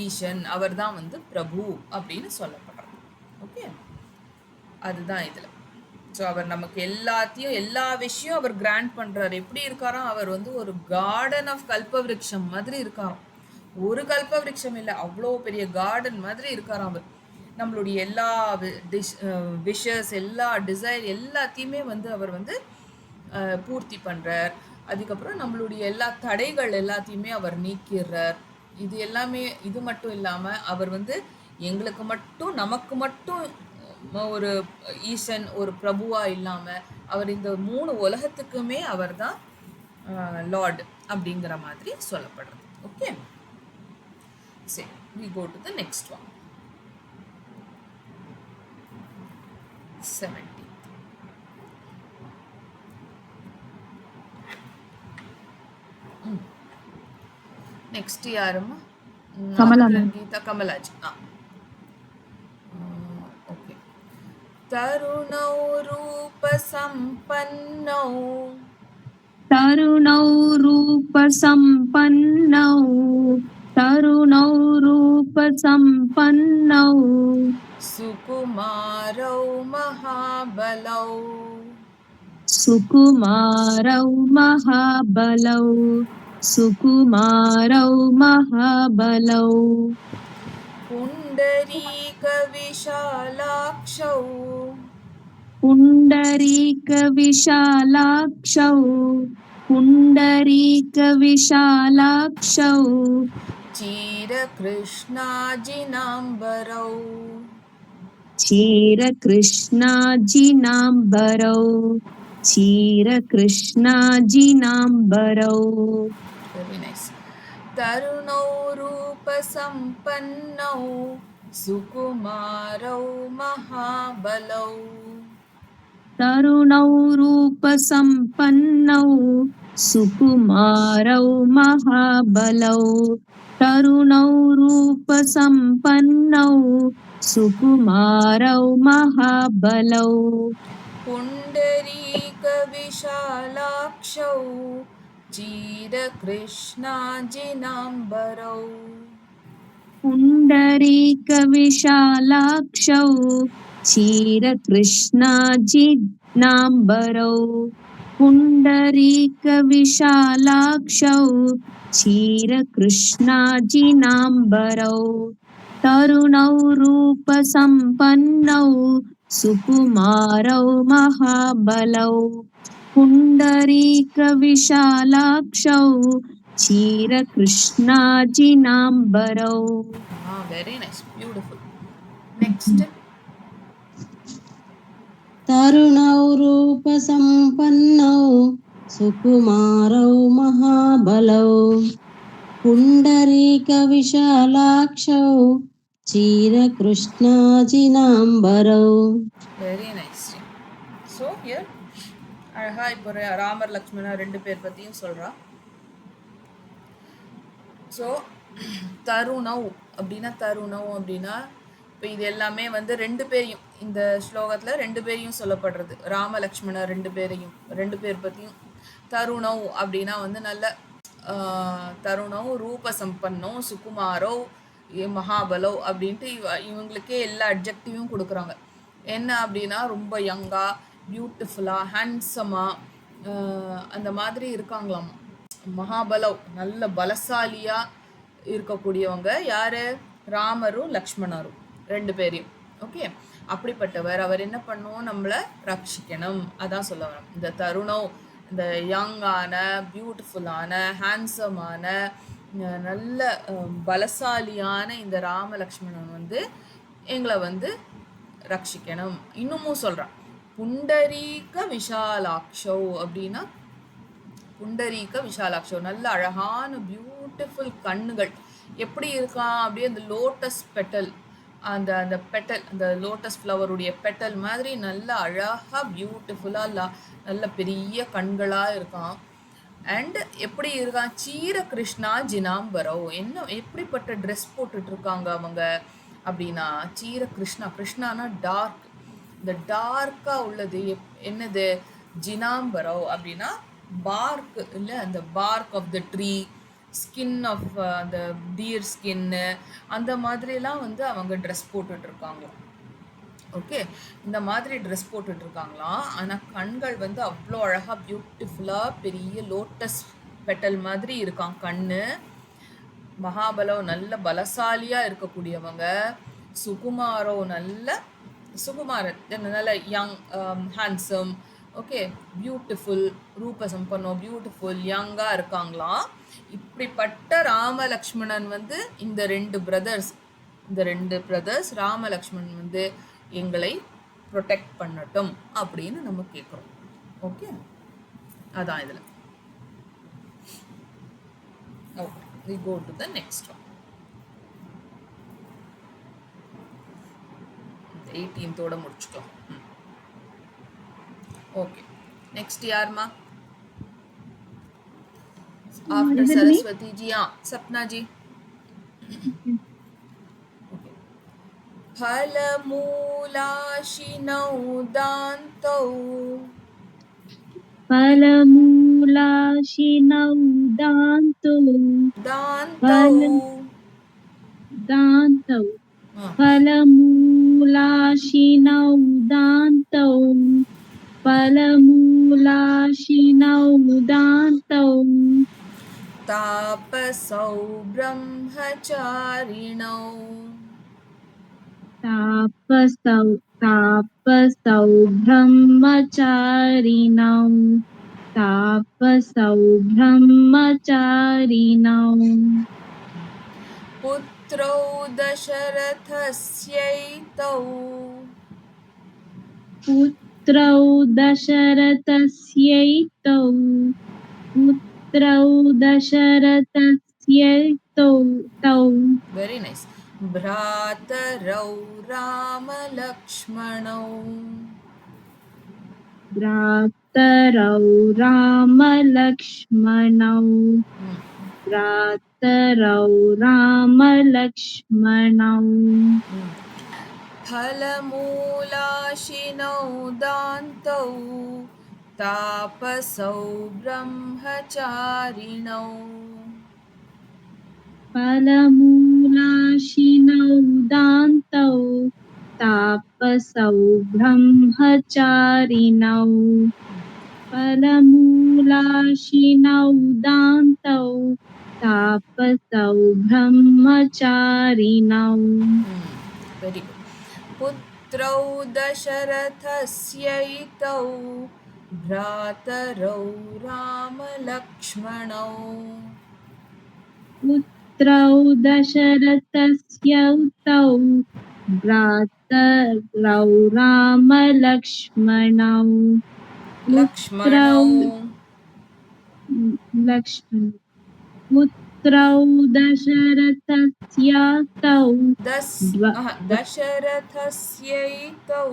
ஈசன், அவர் தான் வந்து பிரபு அப்படின்னு சொல்லப்படுறது. ஓகே, அதுதான் இதுல. ஸோ அவர் நமக்கு எல்லாத்தையும் எல்லா விஷயம் அவர் கிராண்ட் பண்றாரு. எப்படி இருக்காராம்? அவர் வந்து ஒரு கார்டன் ஆஃப் கல்பவிருக்ஷம் மாதிரி இருக்காராம். ஒரு கல்பவிருக்ஷம் இல்லை, அவ்வளோ பெரிய கார்டன் மாதிரி இருக்காராம் அவர். நம்மளுடைய எல்லா விஷஸ், எல்லா டிசைர் எல்லாத்தையுமே வந்து அவர் வந்து பூர்த்தி பண்றார். அதுக்கப்புறம் நம்மளுடைய எல்லா தடைகள் எல்லாத்தையுமே அவர் நீக்கிறார். இது எல்லாமே, இது மட்டும் இல்லாம அவர் வந்து எங்களுக்கு மட்டும், நமக்கு மட்டும் ஒரு ஈசன், ஒரு பிரபுவா இல்லாம அவர் இந்த 3 உலகத்துக்குமே அவர் தான் லார்டு அப்படிங்கிற மாதிரி சொல்லப்படுறது. ஓகே, சரி, we go to the next one. 70. Next யாருமா? கீதா கமலாஜ். ஓகே. தருணௌ ரூப சம்பன்னௌ तरुणौ रूपसम्पन्नौ तरुणौ रूपसम्पन्नौ सुकुमारौ महाबलौ सुकुमारौ महाबलौ सुकुमारौ महाबलौ पुण्डरीकविशालाक्षौ पुण्डरीकविशालाक्षौ पुण्डरीकविशालाक्षौ चिरकृष्णाजिनाम्बरौ क्षीरकृष्णाजिनाम्बरौ क्षीरकृष्णाजिनाम्बरौ Very nice. तरुणौ रूपसम्पन्नौ सुकुमारौ महाबलौ तरुणौ रूपसम्पन्नौ सुकुमारौ महाबलौ तरुणौ रूपसम्पन्नौ सुकुमारौ महाबलौ पुण्डरीकविशालाक्षौ चिरकृष्णाजिनाम्बरौ पुण्डरीकविशालाक्षौ क्षीरकृष्णाजिनाम्बरौ पुण्डरीकविशालाक्षौ क्षीरकृष्णाजिनाम्बरौ तरुणौ रूपसम्पन्नौ सुकुमारौ महाबलौ पुण्डरीकविशालाक्षौ क्षीरकृष्णाजिनाम्बरौ. Very nice, beautiful. Next. तरुणौ रूपसम्पन्नौ सुकुमारौ महाबलौ पुण्डरीकविशालाक्षौ क्षीरकृष्णाजिनाम्बरौ. Very nice. So here அழகா இப்போ ராமர் லக்ஷ்மணா ரெண்டு பேர் பற்றியும் சொல்கிறா. ஸோ தருணவ் அப்படின்னா இப்போ இது எல்லாமே வந்து ரெண்டு பேரையும் இந்த ஸ்லோகத்தில் ரெண்டு பேரையும் சொல்லப்படுறது. ராம லக்ஷ்மணர் ரெண்டு பேர் பற்றியும். தருணவ் அப்படின்னா வந்து நல்ல தருணவ் ரூபசம்பன்னோ சுகுமாரோ மகாபலோ அப்படின்ட்டு இவங்களுக்கே எல்லா அட்ஜெக்டிவும் கொடுக்குறாங்க. என்ன அப்படின்னா ரொம்ப யங்கா பியூட்டிஃபுல்லாக ஹேண்ட்ஸமாக அந்த மாதிரி இருக்காங்களாம். மகாபலவ் நல்ல பலசாலியாக இருக்கக்கூடியவங்க யார்? ராமரும் லக்ஷ்மணரும் ரெண்டு பேரையும். ஓகே, அப்படிப்பட்டவர். அவர் என்ன பண்ணுவோம்? நம்மளை ரட்சிக்கணும். அதான் சொல்ல வரோம். இந்த தருணம், இந்த யங்கான பியூட்டிஃபுல்லான ஹேண்ட்ஸமான நல்ல பலசாலியான இந்த ராம லக்ஷ்மணன் வந்து எங்களை வந்து ரட்சிக்கணும். இன்னமும் சொல்கிறான் புண்டரீக விஷாலாக்ஷோ அப்படின்னா புண்டரீக விஷாலாக்ஷோ நல்ல அழகான பியூட்டிஃபுல் கண்ணுகள். எப்படி இருக்கான்? அப்படியே அந்த லோட்டஸ் பெட்டல், அந்த பெட்டல், அந்த லோட்டஸ் ஃப்ளவருடைய பெட்டல் மாதிரி நல்ல அழகாக பியூட்டிஃபுல்லாக நல்ல பெரிய கண்களாக இருக்கான். அண்ட் எப்படி இருக்கான்? சீர கிருஷ்ணா ஜினாம்பரோ. எப்படிப்பட்ட ட்ரெஸ் போட்டுட்ருக்காங்க அவங்க அப்படின்னா சீர கிருஷ்ணானா டார்க். இந்த டார்க்காக உள்ளது என்னது? ஜினாம்பரோ அப்படின்னா பார்க் இல்லை, அந்த bark of the tree, skin of அந்த டீர் ஸ்கின்னு அந்த மாதிரிலாம் வந்து அவங்க ட்ரெஸ் போட்டுட்ருக்காங்க. ஓகே, இந்த மாதிரி ட்ரெஸ் போட்டுட்ருக்காங்களாம். ஆனால் கண்கள் வந்து அவ்வளோ அழகாக பியூட்டிஃபுல்லாக பெரிய லோட்டஸ் பெட்டல் மாதிரி இருக்கான் கண்ணு. மகாபலோ நல்ல பலசாலியாக இருக்கக்கூடியவங்க. சுகுமாரோ நல்ல யங் ஹேண்ட்ஸம். ஓகே, பியூட்டிஃபுல் ரூபசம்பன்னோ பியூட்டிஃபுல் யங்காக இருக்காங்களாம். இப்படிப்பட்ட ராம லக்ஷ்மணன் வந்து இந்த ரெண்டு பிரதர்ஸ் ராம லக்ஷ்மணன் வந்து எங்களை ப்ரொடெக்ட் பண்ணட்டும் அப்படின்னு நம்ம கேட்குறோம். ஓகே, அதான் இதில். Okay, we go to the next one. 18th முடிச்சுக்கலாம். ஓகே, நெக்ஸ்ட் யாருமா? आफ्टर सरस्वती जी. सपना जी. फलमूलाशिनौ दान्तौ फलमूलाशिनौ फलमूलाशिनौ दान्तौ दान्तौ दान्तौ ஆ, फलमूलाशिनौ दान्तौ फलमूलाशिनौ दान्तौ तापसौ ब्रह्मचारिणौ तापसौ ब्रह्मचारिणौ तापसौ ब्रह्मचारिणौ पुत्रौ दशरथस्यैतौ पुत्रौ दशरथस्यैतौ पुत्रौ दशरथस्यैतौ तौ वेरी नाइस भ्रातरौ रामलक्ष्मणौ भ्रातरौ रामलक्ष्मणौ भ्रातरौ रामलक्ष्मणौ फलमूलाशिनौ दान्तौ तापसौ ब्रह्मचारिणौ फलमूलाशिनौ दान्तौ तापसौ ब्रह्मचारिणौ फलमूलाशिनौ दान्तौ तापसौ ब्रह्मचारिणौ वेरी गुड पुत्रौ दशरथस्यैतौ भ्रातरौ रामलक्ष्मणौ पुत्रौ दशरथस्यैतौ भ्रातरौ रामलक्ष्मणौ लक्ष्मणौ पुत्रौ दशरथस्यैतौ दशरथस्यैतौ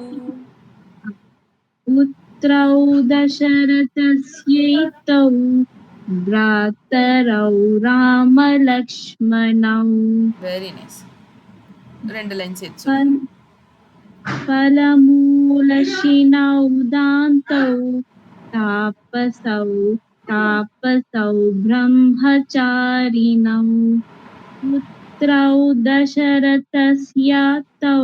पुत्रौ दशरथस्यैतौ भ्रातरौ रामलक्ष्मणौ वेरी नाइस ரெண்டு லைன் சேர்த்து சொல்லு फलमूलशिनौ दान्तौ तापसौ ब्रह्मचारिणौ पुत्रौ दशरथस्यैतौ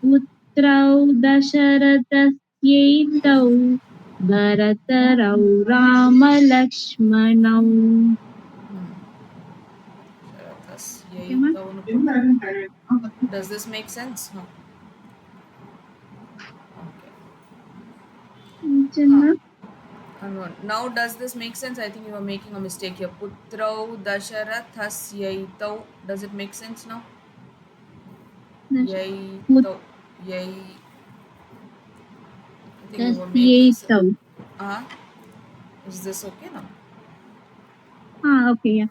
पुत्रौ दशरथस्यैतौ भरतरौ रामलक्ष्मणौ Does this make sense? No. Okay. Now does this make sense? I think you are making a mistake here. Putrau dasharathasyaitou. Does it make sense now? Yaitau. Yai. I think you were making sense. Is this okay now? Okay, yeah.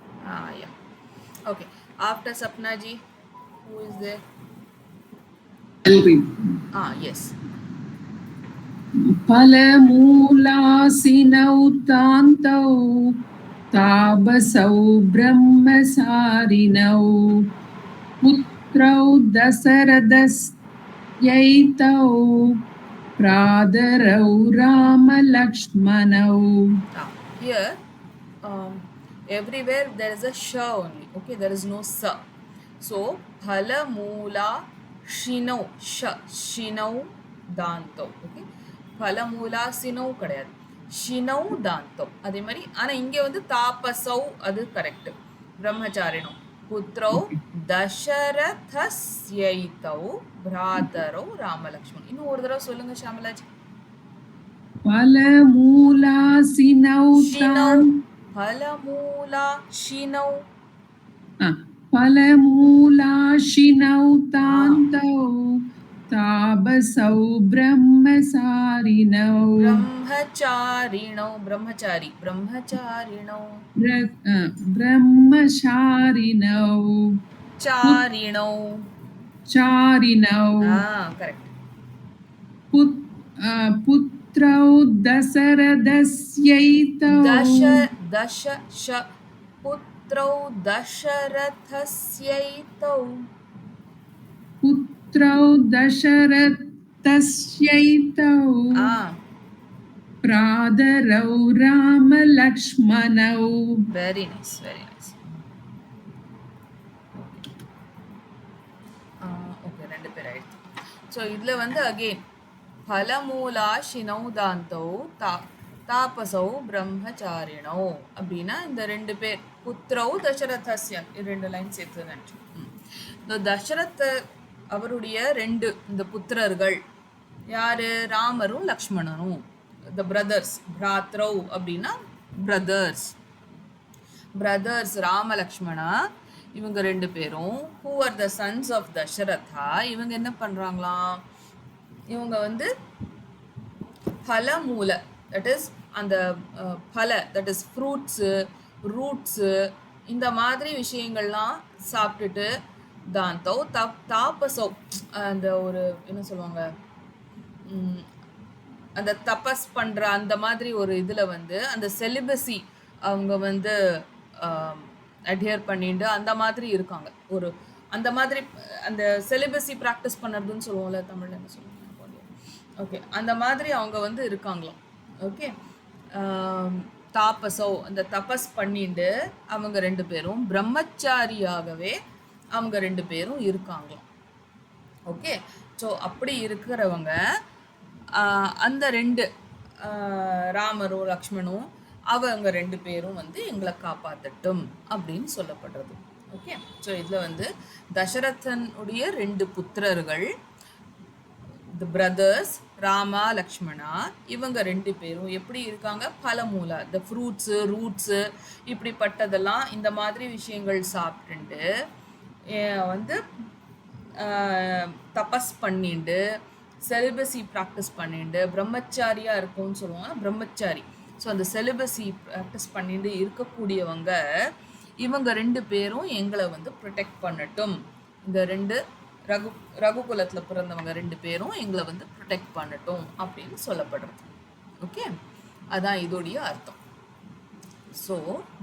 Yeah. Okay. After Sapna ji, who is there? Yes. फलमूलासिनौ तान्तौ तापसौ ब्रह्मचारिणौ पुत्रौ दशरथस्यैतौ भ्रातरौ रामलक्ष्मणौ Here everywhere there is a sha only, okay, there is no sa. So phalamoola shinau shinau danto, okay, phalamoola sinau கிடையாது, shinau danto. அதே மாதிரி ஆனா இங்க வந்து தாபசௌ அது correct. பிரம்மச்சாரிணோ புத்ரௌ தசரதஸ்யைதௌ भ्रातरौ Ram Lakshman. இன்னும் ஒரு தடவை சொல்லுங்க ஷாமலாஜி. फलमूलासिनौ फलमूलाशिनौ तान्तौ तापसौ ब्रह्मचारिणौ चारिणौ करेक्ट. पुत्रौ दशरथस्यैतौ पुत्रौ दशरथस्यैतौ पुत्रौ तस्यैतौ ஆ प्रादरौ रामलक्ष्मणौ. Very nice, very nice. Okay, 2 பேர் ஆயிடுச்சு. ஸோ இதில் வந்து அகெயின் பலமூலா ஷினௌதாந்தோ தாபசௌ பிரம்மச்சாரிணோ அப்படின்னா இந்த 2 பேர் புத்திரௌ தசரதஸ்ய, 2 லைன் சேர்த்து நினச்சி. இந்த தசரத அவருடைய 2 இந்த புத்திரர்கள் யாரு? ராமரும் லக்ஷ்மணனும், த பிரதர்ஸ். பிராத்ரௌ அப்படின்னா பிரதர்ஸ், பிரதர்ஸ் ராம லக்ஷ்மணா. இவங்க 2 பேரும் who are the sons of Dasharatha. இவங்க என்ன பண்றாங்களாம்? இவங்க வந்து பலமூல, தட் இஸ் அந்த பல, தட் இஸ் ஃப்ரூட்ஸு, ரூட்ஸு, இந்த மாதிரி விஷயங்கள்லாம் சாப்பிட்டுட்டு தாந்தோ தாபசோ, அந்த ஒரு என்ன சொல்லுவாங்க, அந்த தபஸ் பண்ணுற அந்த மாதிரி ஒரு இதில் வந்து அந்த செலிபஸி அவங்க வந்து அட்ஹியர் பண்ணிட்டு அந்த மாதிரி இருக்காங்க. ஒரு அந்த மாதிரி அந்த செலிபஸி ப்ராக்டிஸ் பண்ணுறதுன்னு சொல்லுவோம்ல, தமிழில் என்ன சொல்லுவாங்க, ஓகே, அந்த மாதிரி அவங்க வந்து இருக்காங்களாம். ஓகே, தாபசோ அந்த தபஸ் பண்ணிட்டு அவங்க 2 பேரும் பிரம்மச்சாரியாகவே அவங்க 2 பேரும் இருக்காங்களாம். ஓகே, ஸோ அப்படி இருக்கிறவங்க அந்த 2 ராமரும் லக்ஷ்மணும் அவங்க 2 பேரும் வந்து எங்களை காப்பாற்றட்டும் அப்படின்னு சொல்லப்படுறது. ஓகே, ஸோ இதில் வந்து தசரதனுடைய 2 புத்திரர்கள், தி பிரதர்ஸ் ராமா லக்ஷ்மணா, இவங்க 2 பேரும் எப்படி இருக்காங்க? பலமூலா, த ஃப்ரூட்ஸு, ரூட்ஸு, இப்படிப்பட்டதெல்லாம் இந்த மாதிரி விஷயங்கள் சாப்பிட்டுட்டு வந்து தபஸ் பண்ணிட்டு செலிபஸி ப்ராக்டிஸ் பண்ணிட்டு பிரம்மச்சாரியாக இருக்கும்னு சொல்லுவாங்க, பிரம்மச்சாரி. ஸோ அந்த செலிபஸி ப்ராக்டிஸ் பண்ணிட்டு இருக்கக்கூடியவங்க இவங்க 2 பேரும் எங்களை வந்து ப்ரொடெக்ட் பண்ணட்டும். இந்த 2 ரகுகுலத்தில் பிறந்தவங்க 2 பேரும் எங்களை வந்து ப்ரொடெக்ட் பண்ணட்டும் அப்படின்னு சொல்லப்படுறது. ஓகே, அதான் இதோடைய அர்த்தம். So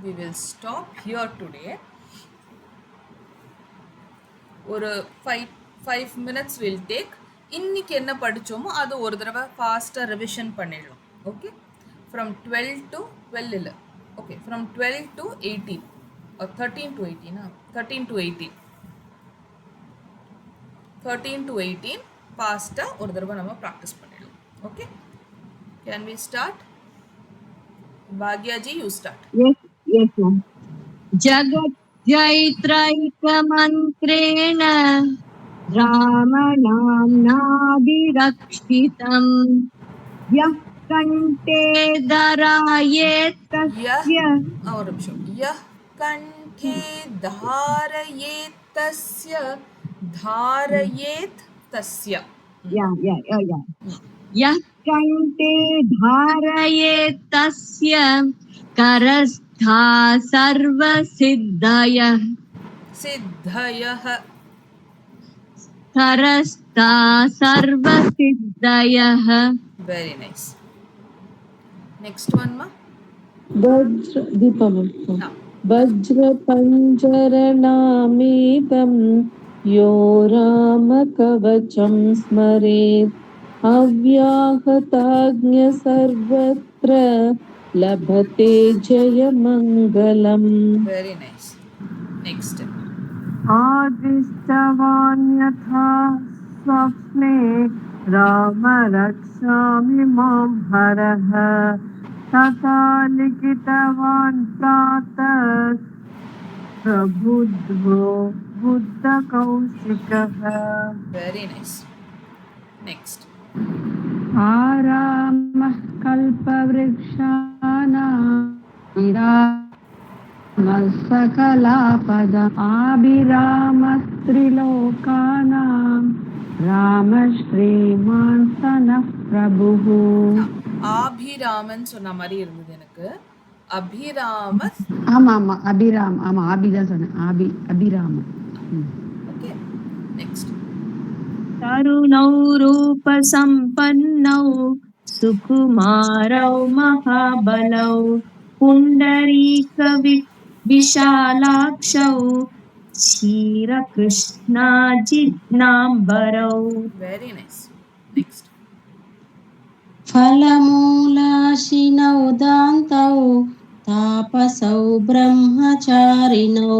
we will stop here today. ஒரு 5 minutes will take. இன்னைக்கு என்ன படித்தோமோ அது ஒரு தடவை ஃபாஸ்ட்டாக ரிவிஷன் பண்ணிடலாம். ஓகே, ஃப்ரம் 12 to 12 இல்லை, okay, from 12 to 18 or 13 to 18, 13 to 18, 13 to 18 ஃபாஸ்ட்டாக ஒரு தடவை நம்ம ப்ராக்டிஸ் பண்ணிடலாம். Okay, can we start? பாக்யாஜி, you start. Yes, yes, ma'am. Jagat Jaitraika Mantreణ Ramanamnabhirakshitam Yah Kante Dharayettasya. ஒரு நிமிஷம். யஹ் கண்டே தாரயேத்தஸ்ய, தாரயேத் தஸ்ய. Yeah. Yah Kante Dharayettasya Karastha Sarva Siddhayah. சித்தயஹ. Karastha Sarva Siddhayah. Very nice. Next one, ma. वज्रपञ्जरनामेकं यो रामकवचं स्मरेत् अव्याहताज्ञ सर्वत्र लभते जयमङ्गलम्. Very nice. Next. आदिष्टवान् यथा स्वप्ने राम रक्षामि मां हरः तथा लिखितवान् प्रातः प्रबुद्धो बुद्धकौशिकः. Very nice. Next. आरामः कल्पवृक्षाणां सकलापद आभिरामस्त्रिलोकानां राम श्रीमान् सनः प्रभुः. ஆபிராமன் சொன்ன மாதிரி இருந்தது எனக்கு. அபிராம. ஆமா அபிராம், ஆமா ஆபிதான் சொன்னேன், அபிராம. Okay, next. तरुणौ रूपसम्पन्नौ सुकुमारौ महाबलौ पुण्डरीकविशालाक्षौ क्षीरकृष्णाजिह्नाम्बरौ. Very nice. next. फलमूलाशिनौ दान्तौ तापसौ ब्रह्मचारिणौ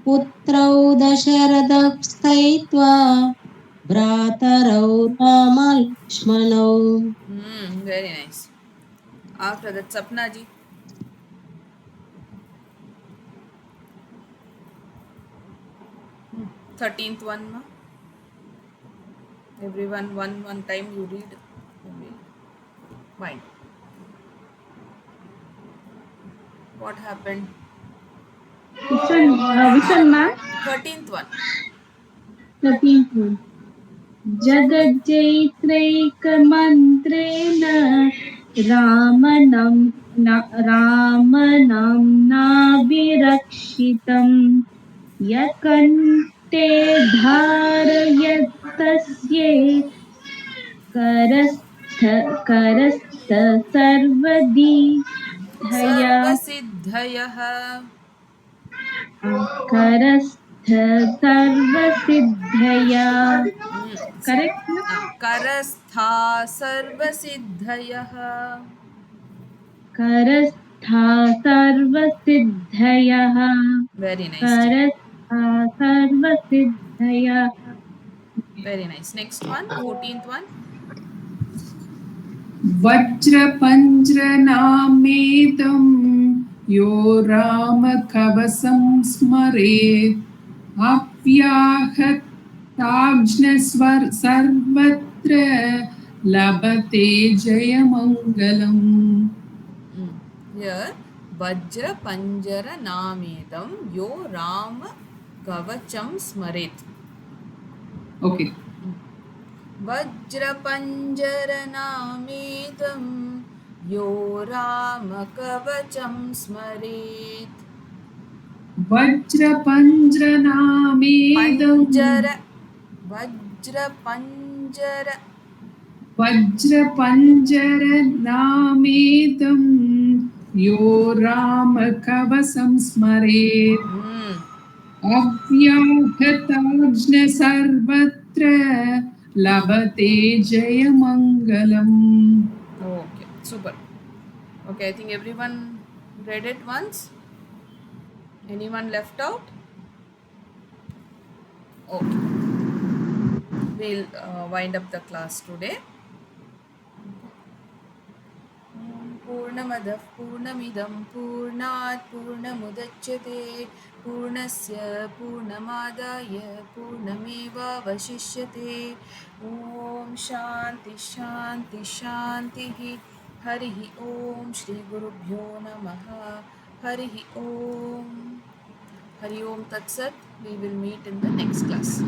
पुत्रौ दशरथः स्थैत्वा भ्रातरौ रामलक्ष्मणौ. Very nice. After that, Sapna ji. Hmm. 13th one, ma. Everyone, one time you read. Fine. What happened? Which one, ma'am? 13th one. 13th one. जगज्जैत्रैकमन्त्रेण रामनाम्नाभिरक्षितं यकण्ठे धारयतस्ये करस्थ सर्वसिद्धया सर्वसिद्धयः. करस्थ सर्वसिद्धया. Correct? करस्था सर्वसिद्धयः. करस्था सर्वसिद्धयः. Very nice. करस्था सर्वसिद्धयः. Very nice. Next one, 14th one. वज्रपञ्जरनामेतं यो रामकवचं स्मरेत् सर्वत्र लभते जयमङ्गलम्. Here, Vajra Panjara Namedam Yo Ram Kavacham Smaret. Okay. Vajra Panjara Namedam Yo Ram Kavacham Smaret. Vajra Panjranamedam. Vajra Panjara. Vajra Panjaranamedam Yo Rama Kavasam Smaret. Avyagatajna Sarvatra Labate Jayamangalam. Okay, super. Okay, I think everyone read it once. Anyone left out? Okay. We'll wind up the class today. Purnamadah Purnamidam Purnat Purnamudachyate Purnasya Purnamadaya Purnameva Vashishyate. Om Shanti Shanti Shanti. Harihi Om Shri Gurubhyo Namaha. Harihi Om. Hari Om Tat Sat. We will meet in the next class.